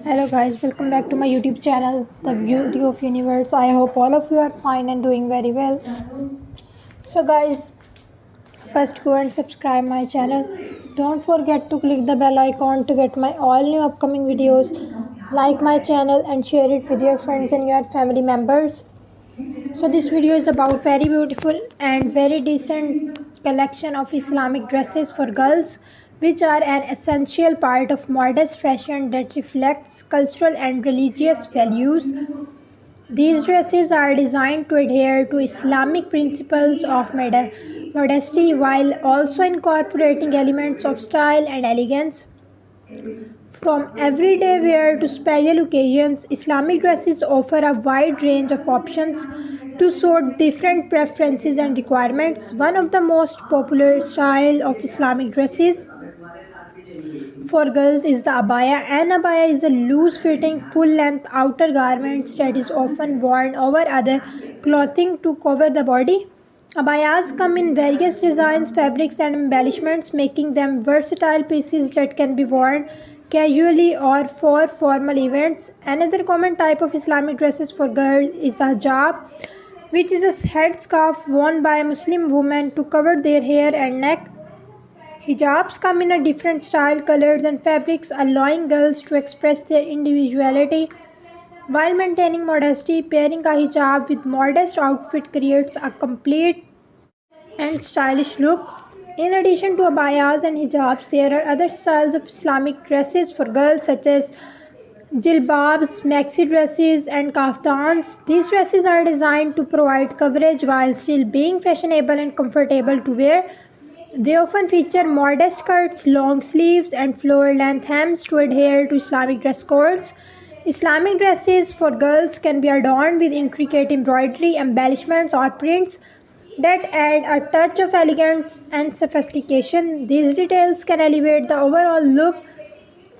Hello guys, welcome back to my YouTube channel, The Beauty of Universe. I hope all of you are fine and doing very well. So guys, first go and subscribe my channel. Don't forget to click the bell icon to get my all new upcoming videos. Like my channel and share it with your friends and your family members. So this video is about very beautiful and very decent collection of Islamic dresses for girls, which are an essential part of modest fashion that reflects cultural and religious values. These dresses are designed to adhere to Islamic principles of modesty while also incorporating elements of style and elegance. From everyday wear to special occasions, Islamic dresses offer a wide range of options to suit different preferences and requirements. One of the most popular style of Islamic dresses for girls is the abaya. An abaya is a loose-fitting, full-length outer garment that is often worn over other clothing to cover the body. Abayas come in various designs, fabrics, and embellishments, making them versatile pieces that can be worn casually or for formal events. Another common type of Islamic dresses for girls is the hijab, which is a headscarf worn by Muslim women to cover their hair and neck. Hijabs come in a different style, colors, and fabrics, allowing girls to express their individuality while maintaining modesty. Pairing a hijab with modest outfit creates a complete and stylish look. In addition to abayas and hijabs, there are other styles of Islamic dresses for girls such as jilbabs, maxi dresses, and kaftans. These dresses are designed to provide coverage while still being fashionable and comfortable to wear. They often feature modest skirts, long sleeves, and floor-length hems to adhere to Islamic dress codes. Islamic dresses for girls can be adorned with intricate embroidery, embellishments, or prints that add a touch of elegance and sophistication. These details can elevate the overall look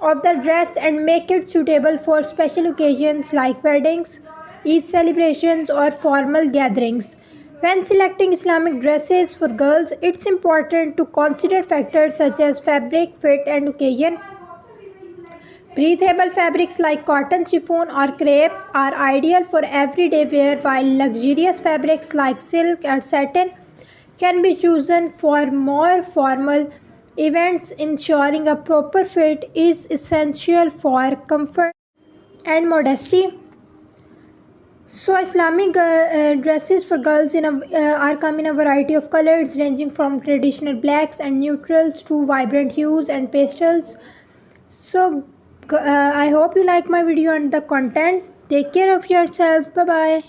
of the dress and make it suitable for special occasions like weddings, Eid celebrations, or formal gatherings. When selecting Islamic dresses for girls, it's important to consider factors such as fabric, fit, and occasion. Breathable fabrics like cotton, chiffon, or crepe are ideal for everyday wear, while luxurious fabrics like silk or satin can be chosen for more formal events. Ensuring a proper fit is essential for comfort and modesty. So, Islamic dresses for girls are come in a variety of colors, ranging from traditional blacks and neutrals to vibrant hues and pastels. So, I hope you like my video and the content. Take care of yourself. Bye bye.